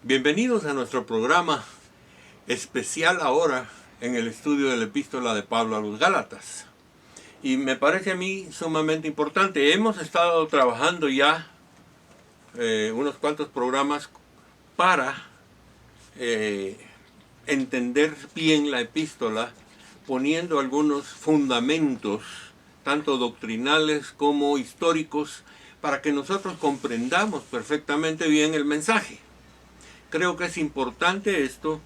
Bienvenidos a nuestro programa especial ahora en el estudio de la epístola de Pablo a los Gálatas. Y me parece a mí sumamente importante. Hemos estado trabajando ya unos cuantos programas para entender bien la epístola, poniendo algunos fundamentos, tanto doctrinales como históricos, para que nosotros comprendamos perfectamente bien el mensaje. Creo que es importante esto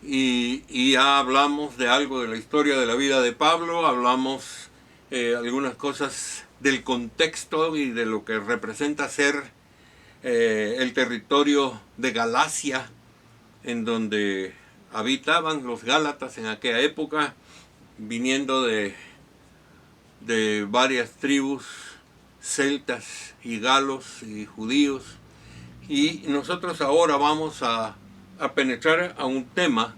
y ya hablamos de algo de la historia de la vida de Pablo, hablamos algunas cosas del contexto y de lo que representa ser el territorio de Galacia, en donde habitaban los gálatas en aquella época, viniendo de varias tribus celtas y galos y judíos. Y nosotros ahora vamos a penetrar a un tema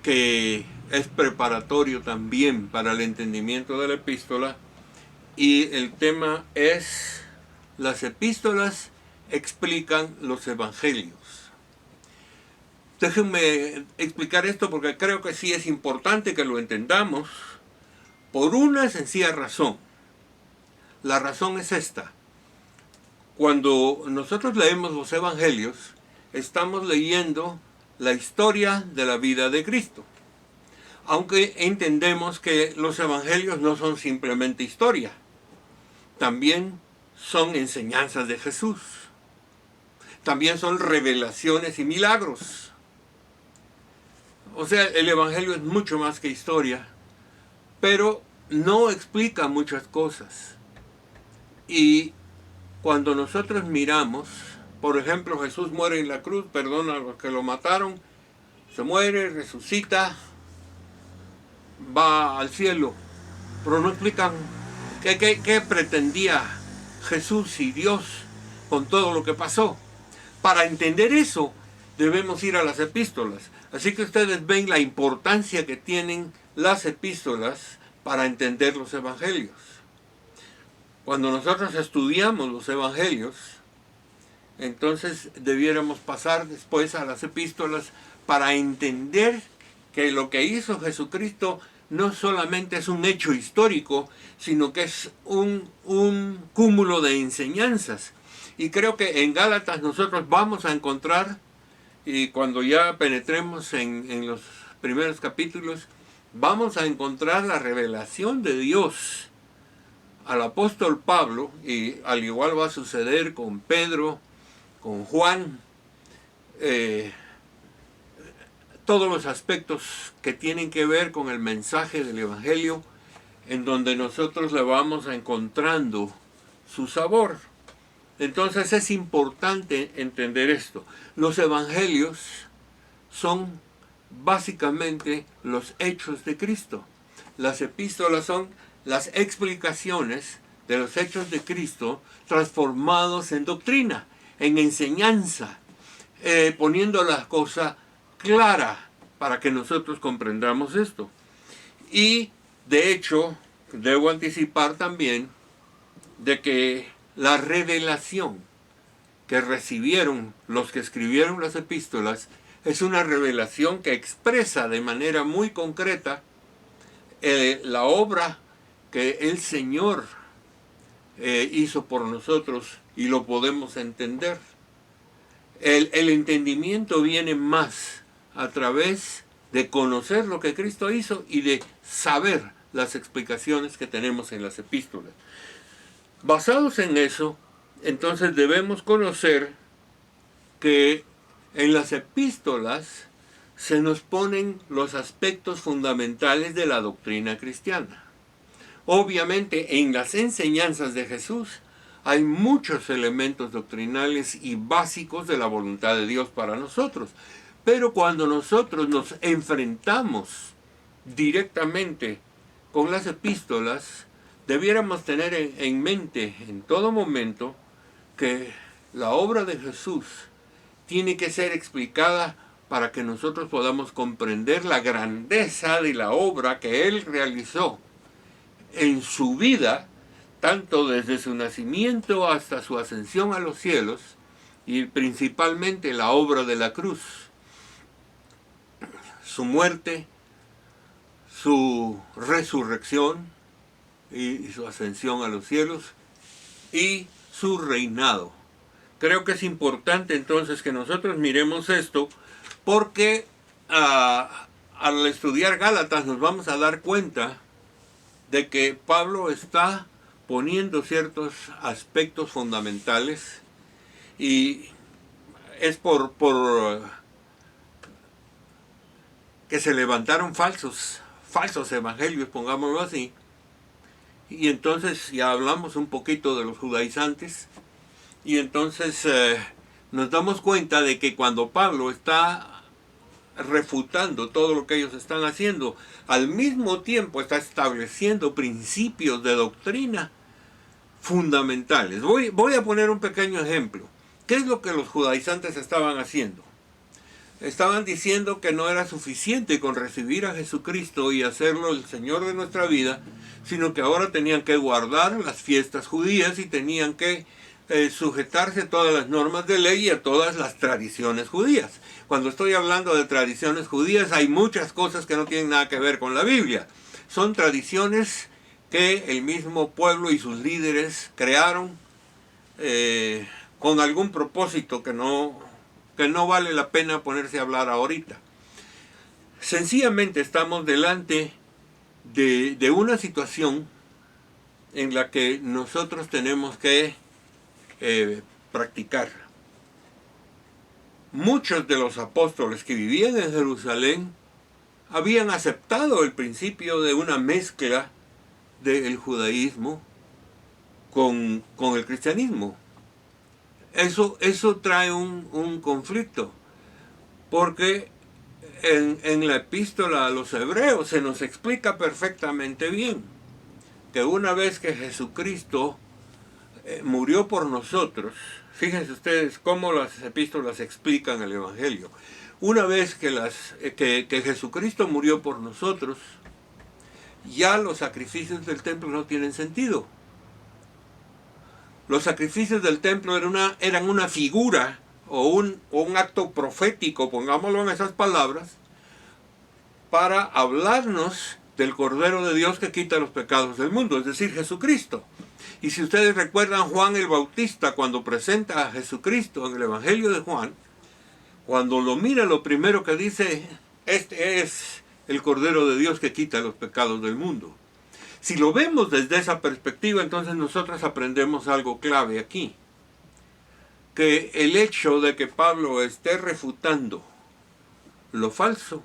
que es preparatorio también para el entendimiento de la epístola, y el tema es: las epístolas explican los evangelios. Déjenme explicar esto porque creo que sí es importante que lo entendamos por una sencilla razón. La razón es esta: cuando nosotros leemos los evangelios, estamos leyendo la historia de la vida de Cristo. Aunque entendemos que los evangelios no son simplemente historia, también son enseñanzas de Jesús. También son revelaciones y milagros. O sea, el evangelio es mucho más que historia, pero no explica muchas cosas. Y cuando nosotros miramos, por ejemplo, Jesús muere en la cruz, perdona a los que lo mataron, se muere, resucita, va al cielo, pero no explican qué pretendía Jesús y Dios con todo lo que pasó. Para entender eso, debemos ir a las epístolas. Así que ustedes ven la importancia que tienen las epístolas para entender los evangelios. Cuando nosotros estudiamos los evangelios, entonces debiéramos pasar después a las epístolas para entender que lo que hizo Jesucristo no solamente es un hecho histórico, sino que es un cúmulo de enseñanzas. Y creo que en Gálatas nosotros vamos a encontrar, y cuando ya penetremos en los primeros capítulos, vamos a encontrar la revelación de Dios al apóstol Pablo, y al igual va a suceder con Pedro, con Juan, todos los aspectos que tienen que ver con el mensaje del evangelio, en donde nosotros le vamos encontrando su sabor. Entonces es importante entender esto. Los evangelios son básicamente los hechos de Cristo. Las epístolas son las explicaciones de los hechos de Cristo transformados en doctrina, en enseñanza, poniendo las cosas claras para que nosotros comprendamos esto. Y de hecho, debo anticipar también de que la revelación que recibieron los que escribieron las epístolas es una revelación que expresa de manera muy concreta la obra que el Señor hizo por nosotros, y lo podemos entender. El entendimiento viene más a través de conocer lo que Cristo hizo y de saber las explicaciones que tenemos en las epístolas. Basados en eso, entonces debemos conocer que en las epístolas se nos ponen los aspectos fundamentales de la doctrina cristiana. Obviamente, en las enseñanzas de Jesús hay muchos elementos doctrinales y básicos de la voluntad de Dios para nosotros. Pero cuando nosotros nos enfrentamos directamente con las epístolas, debiéramos tener en mente en todo momento que la obra de Jesús tiene que ser explicada para que nosotros podamos comprender la grandeza de la obra que Él realizó en su vida, tanto desde su nacimiento hasta su ascensión a los cielos, y principalmente la obra de la cruz, su muerte, su resurrección y su ascensión a los cielos y su reinado. Creo que es importante entonces que nosotros miremos esto porque al estudiar Gálatas nos vamos a dar cuenta de que Pablo está poniendo ciertos aspectos fundamentales y es por que se levantaron falsos evangelios, pongámoslo así, y entonces ya hablamos un poquito de los judaizantes, y entonces nos damos cuenta de que cuando Pablo está refutando todo lo que ellos están haciendo, al mismo tiempo está estableciendo principios de doctrina fundamentales. Voy a poner un pequeño ejemplo. ¿Qué es lo que los judaizantes estaban haciendo? Estaban diciendo que no era suficiente con recibir a Jesucristo y hacerlo el Señor de nuestra vida, sino que ahora tenían que guardar las fiestas judías y tenían que sujetarse a todas las normas de ley y a todas las tradiciones judías. Cuando estoy hablando de tradiciones judías, hay muchas cosas que no tienen nada que ver con la Biblia. Son tradiciones que el mismo pueblo y sus líderes crearon con algún propósito que no vale la pena ponerse a hablar ahorita. Sencillamente estamos delante de una situación en la que nosotros tenemos que practicar. Muchos de los apóstoles que vivían en Jerusalén habían aceptado el principio de una mezcla del judaísmo con el cristianismo. Eso trae un conflicto, porque en la epístola a los hebreos se nos explica perfectamente bien que una vez que Jesucristo murió por nosotros, fíjense ustedes cómo las epístolas explican el Evangelio. Una vez que Jesucristo murió por nosotros, ya los sacrificios del templo no tienen sentido. Los sacrificios del templo eran una figura o un acto profético, pongámoslo en esas palabras, para hablarnos del Cordero de Dios que quita los pecados del mundo, es decir, Jesucristo. Y si ustedes recuerdan, Juan el Bautista, cuando presenta a Jesucristo en el Evangelio de Juan, cuando lo mira, lo primero que dice, este es el Cordero de Dios que quita los pecados del mundo. Si lo vemos desde esa perspectiva, entonces nosotros aprendemos algo clave aquí. Que el hecho de que Pablo esté refutando lo falso,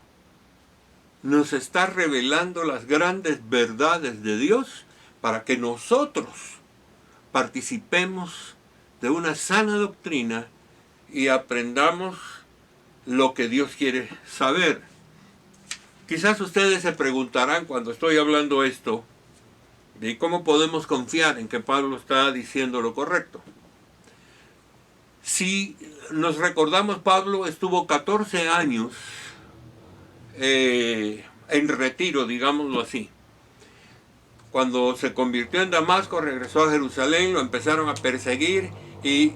nos está revelando las grandes verdades de Dios para que nosotros participemos de una sana doctrina y aprendamos lo que Dios quiere saber. Quizás ustedes se preguntarán cuando estoy hablando esto, ¿y cómo podemos confiar en que Pablo está diciendo lo correcto? Si nos recordamos, Pablo estuvo 14 años en retiro, digámoslo así. Cuando se convirtió en Damasco, regresó a Jerusalén, lo empezaron a perseguir y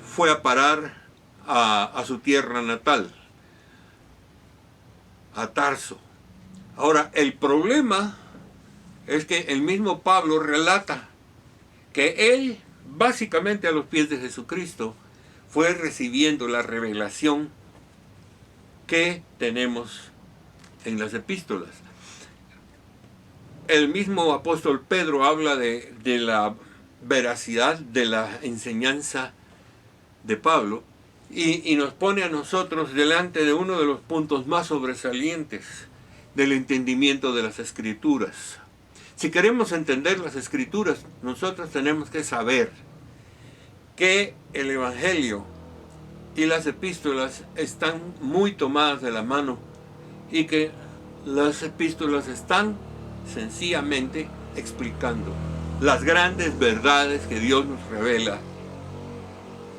fue a parar a su tierra natal, a Tarso. Ahora, el problema es que el mismo Pablo relata que él, básicamente a los pies de Jesucristo, fue recibiendo la revelación que tenemos en las epístolas. El mismo apóstol Pedro habla de la veracidad de la enseñanza de Pablo y nos pone a nosotros delante de uno de los puntos más sobresalientes del entendimiento de las Escrituras. Si queremos entender las Escrituras, nosotros tenemos que saber que el Evangelio y las epístolas están muy tomadas de la mano y que las epístolas están sencillamente explicando las grandes verdades que Dios nos revela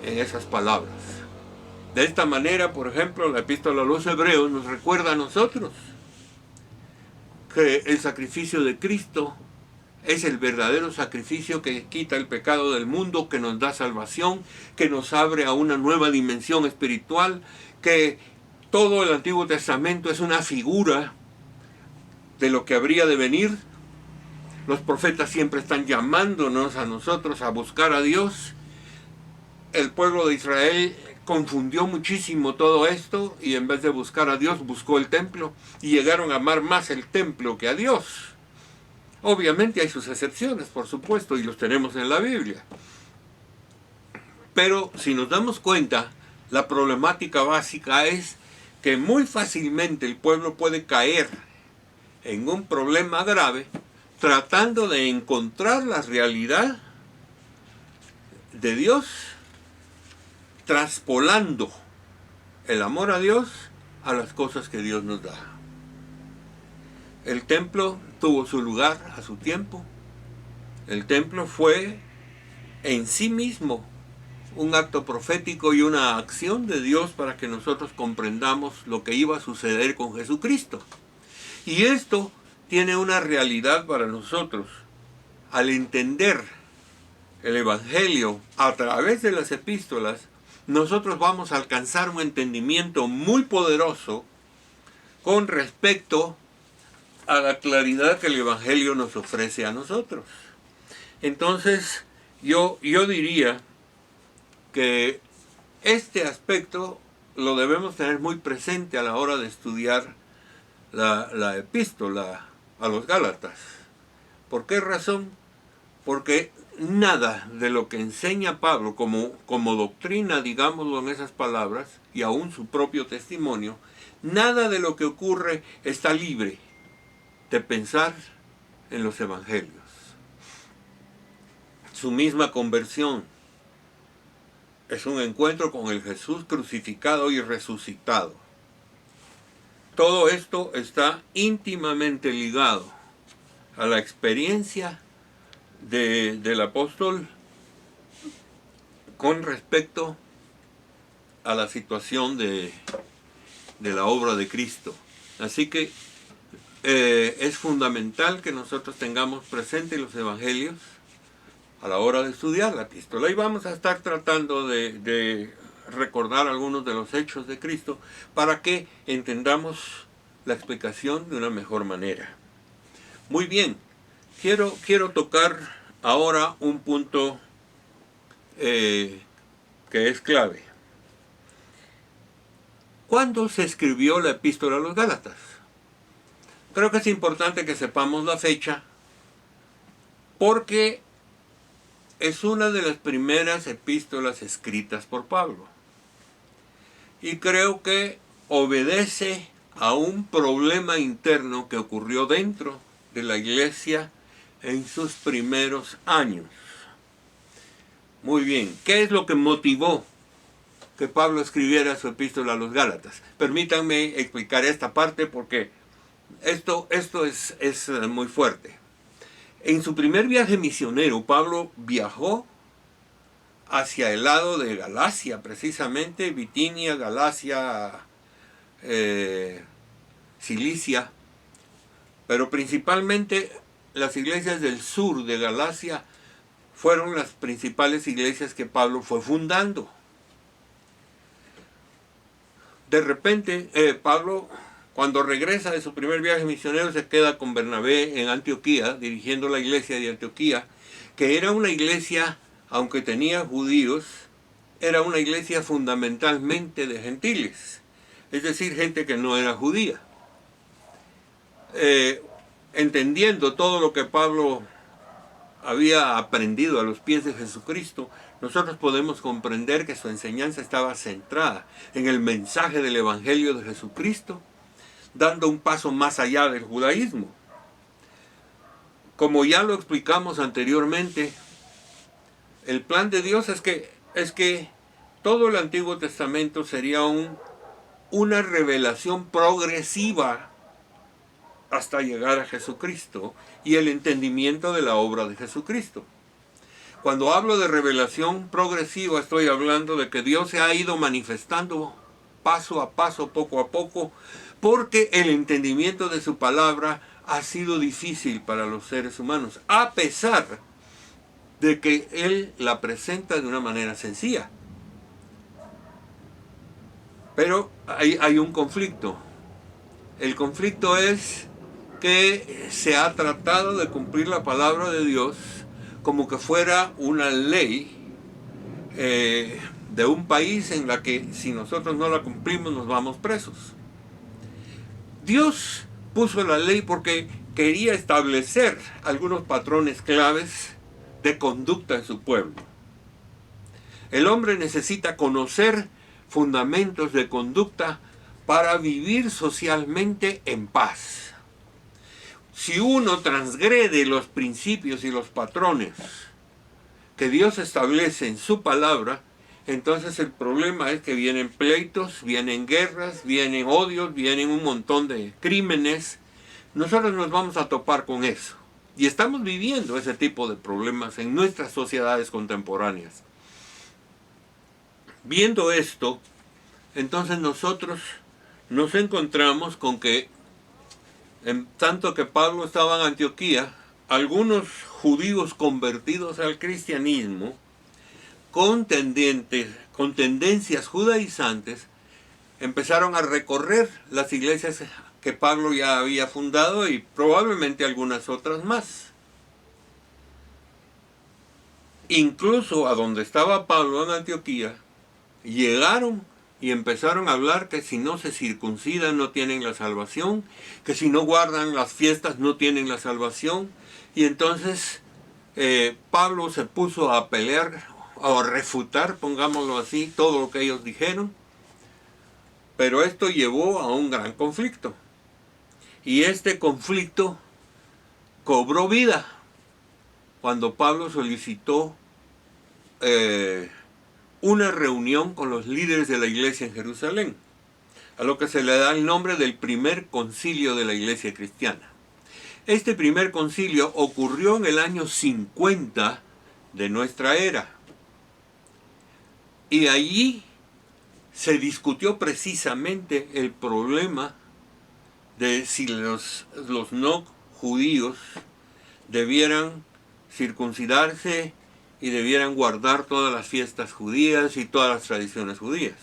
en esas palabras. De esta manera, por ejemplo, la epístola a los Hebreos nos recuerda a nosotros que el sacrificio de Cristo es el verdadero sacrificio que quita el pecado del mundo, que nos da salvación, que nos abre a una nueva dimensión espiritual, que todo el Antiguo Testamento es una figura de lo que habría de venir. Los profetas siempre están llamándonos a nosotros a buscar a Dios. El pueblo de Israel confundió muchísimo todo esto y en vez de buscar a Dios buscó el templo y llegaron a amar más el templo que a Dios. Obviamente hay sus excepciones, por supuesto, y los tenemos en la Biblia. Pero si nos damos cuenta, la problemática básica es que muy fácilmente el pueblo puede caer en un problema grave tratando de encontrar la realidad de Dios, traspolando el amor a Dios a las cosas que Dios nos da. El templo tuvo su lugar a su tiempo. El templo fue en sí mismo un acto profético y una acción de Dios para que nosotros comprendamos lo que iba a suceder con Jesucristo. Y esto tiene una realidad para nosotros. Al entender el Evangelio a través de las epístolas, nosotros vamos a alcanzar un entendimiento muy poderoso con respecto a la claridad que el Evangelio nos ofrece a nosotros. Entonces, yo diría que este aspecto lo debemos tener muy presente a la hora de estudiar la epístola a los Gálatas. ¿Por qué razón? Porque nada de lo que enseña Pablo como doctrina, digámoslo en esas palabras, y aún su propio testimonio, nada de lo que ocurre está libre de pensar en los evangelios. Su misma conversión es un encuentro con el Jesús crucificado y resucitado. Todo esto está íntimamente ligado a la experiencia del apóstol con respecto a la situación de la obra de Cristo. Así que es fundamental que nosotros tengamos presentes los evangelios a la hora de estudiar la epístola. Y vamos a estar tratando de recordar algunos de los hechos de Cristo para que entendamos la explicación de una mejor manera. Muy bien, quiero tocar ahora un punto que es clave. ¿Cuándo se escribió la epístola a los Gálatas? Creo que es importante que sepamos la fecha porque es una de las primeras epístolas escritas por Pablo. Y creo que obedece a un problema interno que ocurrió dentro de la iglesia en sus primeros años. Muy bien, ¿qué es lo que motivó que Pablo escribiera su epístola a los Gálatas? Permítanme explicar esta parte porque esto es muy fuerte. En su primer viaje misionero, Pablo viajó hacia el lado de Galacia, precisamente, Bitinia, Galacia, Cilicia, pero principalmente las iglesias del sur de Galacia fueron las principales iglesias que Pablo fue fundando. De repente, Pablo, cuando regresa de su primer viaje misionero, se queda con Bernabé en Antioquía, dirigiendo la iglesia de Antioquía, que era una iglesia, aunque tenía judíos, era una iglesia fundamentalmente de gentiles, es decir, gente que no era judía. Entendiendo todo lo que Pablo había aprendido a los pies de Jesucristo, nosotros podemos comprender que su enseñanza estaba centrada en el mensaje del Evangelio de Jesucristo, dando un paso más allá del judaísmo. Como ya lo explicamos anteriormente, el plan de Dios es que todo el Antiguo Testamento sería una revelación progresiva hasta llegar a Jesucristo y el entendimiento de la obra de Jesucristo. Cuando hablo de revelación progresiva, estoy hablando de que Dios se ha ido manifestando paso a paso, poco a poco, porque el entendimiento de su palabra ha sido difícil para los seres humanos, a pesar de que Él la presenta de una manera sencilla. Pero hay un conflicto. El conflicto es que se ha tratado de cumplir la palabra de Dios como que fuera una ley de un país en la que si nosotros no la cumplimos nos vamos presos. Dios puso la ley porque quería establecer algunos patrones claves de conducta en su pueblo. El hombre necesita conocer fundamentos de conducta para vivir socialmente en paz. Si uno transgrede los principios y los patrones que Dios establece en su palabra, entonces el problema es que vienen pleitos, vienen guerras, vienen odios, vienen un montón de crímenes. Nosotros nos vamos a topar con eso. Y estamos viviendo ese tipo de problemas en nuestras sociedades contemporáneas. Viendo esto, entonces nosotros nos encontramos con que, en tanto que Pablo estaba en Antioquía, algunos judíos convertidos al cristianismo, con tendencias judaizantes, empezaron a recorrer las iglesias que Pablo ya había fundado y probablemente algunas otras más. Incluso a donde estaba Pablo en Antioquía, llegaron y empezaron a hablar que si no se circuncidan no tienen la salvación, que si no guardan las fiestas no tienen la salvación. Y entonces Pablo se puso a pelear o a refutar, pongámoslo así, todo lo que ellos dijeron. Pero esto llevó a un gran conflicto. Y este conflicto cobró vida cuando Pablo solicitó una reunión con los líderes de la iglesia en Jerusalén, a lo que se le da el nombre del primer concilio de la iglesia cristiana. Este primer concilio ocurrió en el año 50 de nuestra era, y allí se discutió precisamente el problema de si los no judíos debieran circuncidarse y debieran guardar todas las fiestas judías y todas las tradiciones judías.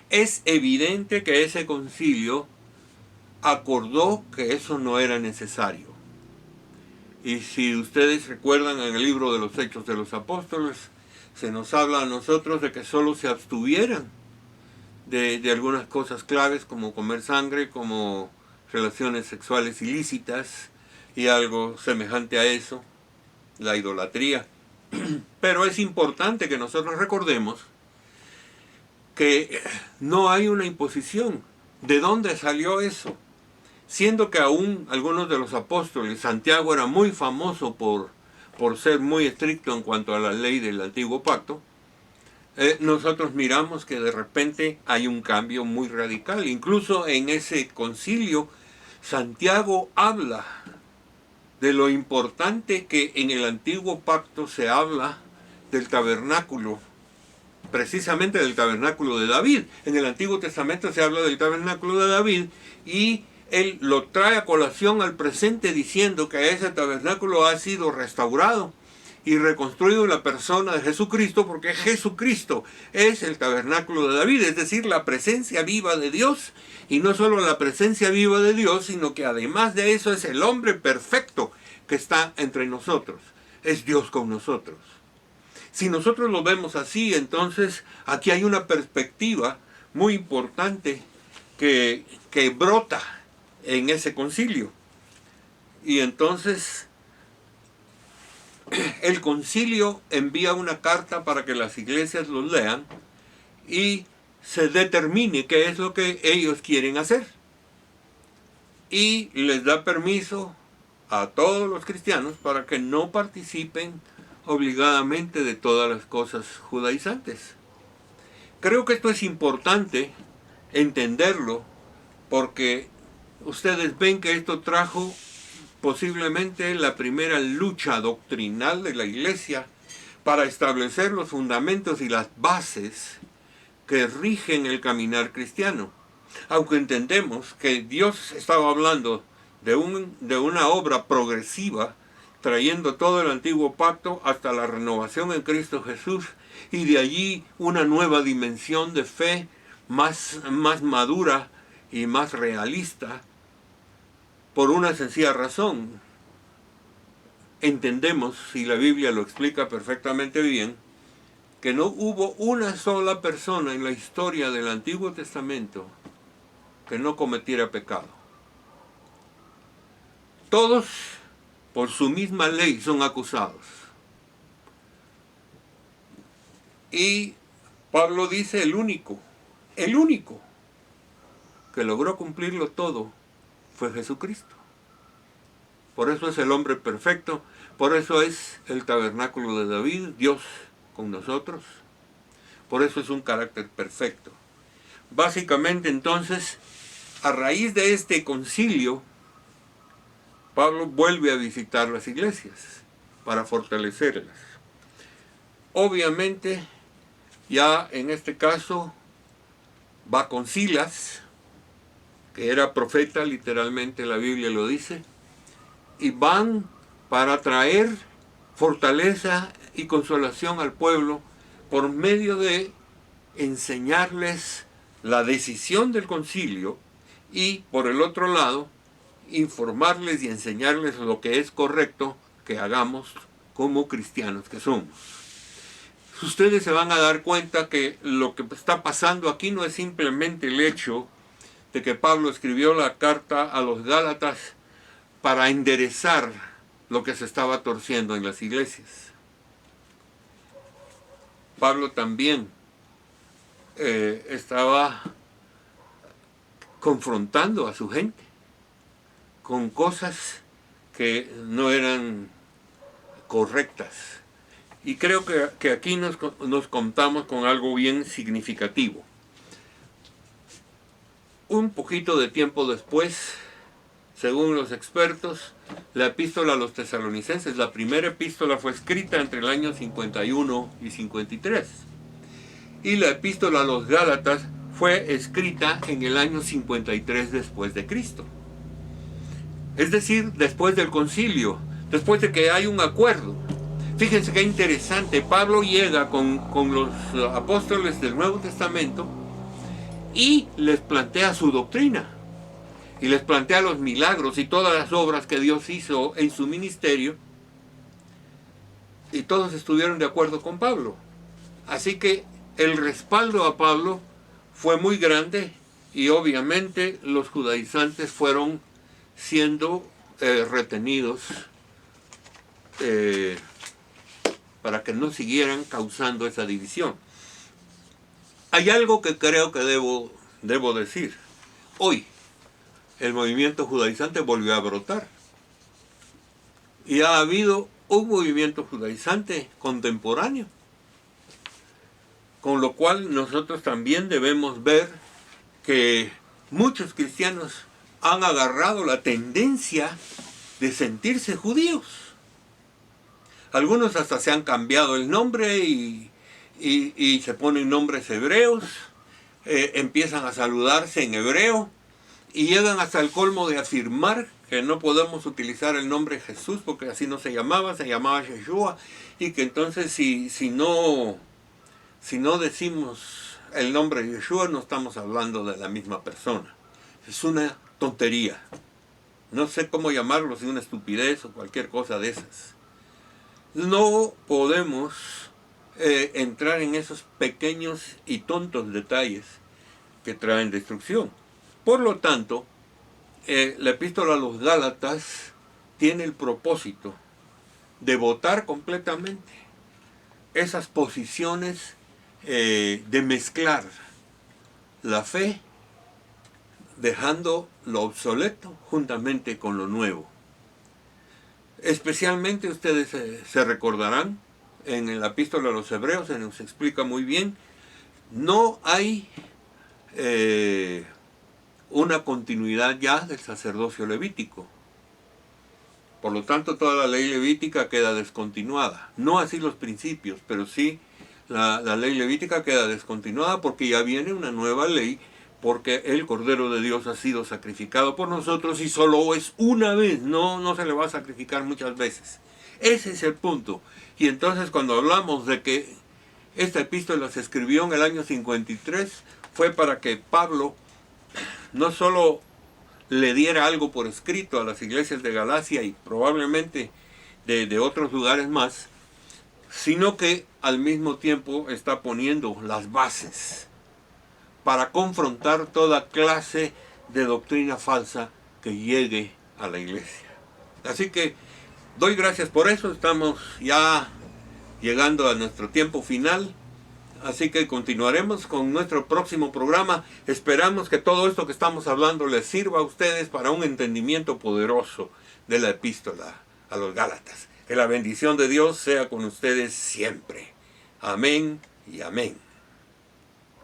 Es evidente que ese concilio acordó que eso no era necesario. Y si ustedes recuerdan, en el libro de los Hechos de los Apóstoles, se nos habla a nosotros de que solo se abstuvieran de algunas cosas claves, como comer sangre, como relaciones sexuales ilícitas y algo semejante a eso, la idolatría. Pero es importante que nosotros recordemos que no hay una imposición. ¿De dónde salió eso? Siendo que aún algunos de los apóstoles, Santiago era muy famoso por ser muy estricto en cuanto a la ley del antiguo pacto, nosotros miramos que de repente hay un cambio muy radical. Incluso en ese concilio, Santiago habla de lo importante que en el antiguo pacto se habla del tabernáculo, precisamente del tabernáculo de David. En el Antiguo Testamento se habla del tabernáculo de David y él lo trae a colación al presente diciendo que ese tabernáculo ha sido restaurado y reconstruido en la persona de Jesucristo, porque Jesucristo es el tabernáculo de David, es decir, la presencia viva de Dios. Y no solo la presencia viva de Dios, sino que además de eso es el hombre perfecto que está entre nosotros. Es Dios con nosotros. Si nosotros lo vemos así, entonces aquí hay una perspectiva muy importante que brota en ese concilio. Y entonces el concilio envía una carta para que las iglesias los lean y se determine qué es lo que ellos quieren hacer. Y les da permiso a todos los cristianos para que no participen obligadamente de todas las cosas judaizantes. Creo que esto es importante entenderlo porque ustedes ven que esto trajo posiblemente la primera lucha doctrinal de la iglesia para establecer los fundamentos y las bases que rigen el caminar cristiano. Aunque entendemos que Dios estaba hablando de una obra progresiva, trayendo todo el antiguo pacto hasta la renovación en Cristo Jesús, y de allí una nueva dimensión de fe más madura y más realista, por una sencilla razón. Entendemos, si la Biblia lo explica perfectamente bien, que no hubo una sola persona en la historia del Antiguo Testamento que no cometiera pecado. Todos, por su misma ley, son acusados. Y Pablo dice el único que logró cumplirlo todo fue Jesucristo. Por eso es el hombre perfecto, por eso es el tabernáculo de David, Dios con nosotros. Por eso es un carácter perfecto. Básicamente, entonces, a raíz de este concilio, Pablo vuelve a visitar las iglesias para fortalecerlas. Obviamente, ya en este caso, va con Silas, que era profeta, literalmente la Biblia lo dice, y van para traer fortaleza y consolación al pueblo por medio de enseñarles la decisión del concilio y, por el otro lado, informarles y enseñarles lo que es correcto que hagamos como cristianos que somos. Ustedes se van a dar cuenta que lo que está pasando aquí no es simplemente el hecho de que Pablo escribió la carta a los Gálatas para enderezar lo que se estaba torciendo en las iglesias. Pablo también estaba confrontando a su gente con cosas que no eran correctas. Y creo que aquí nos contamos con algo bien significativo. Un poquito de tiempo después, según los expertos, la epístola a los tesalonicenses, la primera epístola fue escrita entre el año 51 y 53. Y la epístola a los Gálatas fue escrita en el año 53 después de Cristo. Es decir, después del concilio, después de que hay un acuerdo. Fíjense qué interesante, Pablo llega con los apóstoles del Nuevo Testamento y les plantea su doctrina. Y les plantea los milagros y todas las obras que Dios hizo en su ministerio. Y todos estuvieron de acuerdo con Pablo. Así que el respaldo a Pablo fue muy grande y obviamente los judaizantes fueron siendo retenidos para que no siguieran causando esa división. Hay algo que creo que debo decir. Hoy el movimiento judaizante volvió a brotar. Y ha habido un movimiento judaizante contemporáneo. Con lo cual nosotros también debemos ver que muchos cristianos han agarrado la tendencia de sentirse judíos. Algunos hasta se han cambiado el nombre y se ponen nombres hebreos, empiezan a saludarse en hebreo y llegan hasta el colmo de afirmar que no podemos utilizar el nombre Jesús porque así no se llamaba Yeshua, y que entonces si no decimos el nombre de Yeshua no estamos hablando de la misma persona. Es una tontería. No sé cómo llamarlo, si una estupidez o cualquier cosa de esas. No podemos entrar en esos pequeños y tontos detalles que traen destrucción. Por lo tanto, la epístola a los Gálatas tiene el propósito de botar completamente esas posiciones de mezclar la fe, dejando lo obsoleto juntamente con lo nuevo. Especialmente ustedes se recordarán, en la epístola a los Hebreos se nos explica muy bien, no hay una continuidad ya del sacerdocio levítico. Por lo tanto, toda la ley levítica queda descontinuada. No así los principios, pero sí la ley levítica queda descontinuada porque ya viene una nueva ley porque el Cordero de Dios ha sido sacrificado por nosotros y solo es una vez, no se le va a sacrificar muchas veces. Ese es el punto. Y entonces cuando hablamos de que esta epístola se escribió en el año 53, fue para que Pablo no solo le diera algo por escrito a las iglesias de Galacia y probablemente de otros lugares más, sino que al mismo tiempo está poniendo las bases para confrontar toda clase de doctrina falsa que llegue a la iglesia. Así que doy gracias por eso, estamos ya llegando a nuestro tiempo final, así que continuaremos con nuestro próximo programa. Esperamos que todo esto que estamos hablando les sirva a ustedes para un entendimiento poderoso de la epístola a los Gálatas. Que la bendición de Dios sea con ustedes siempre. Amén y amén.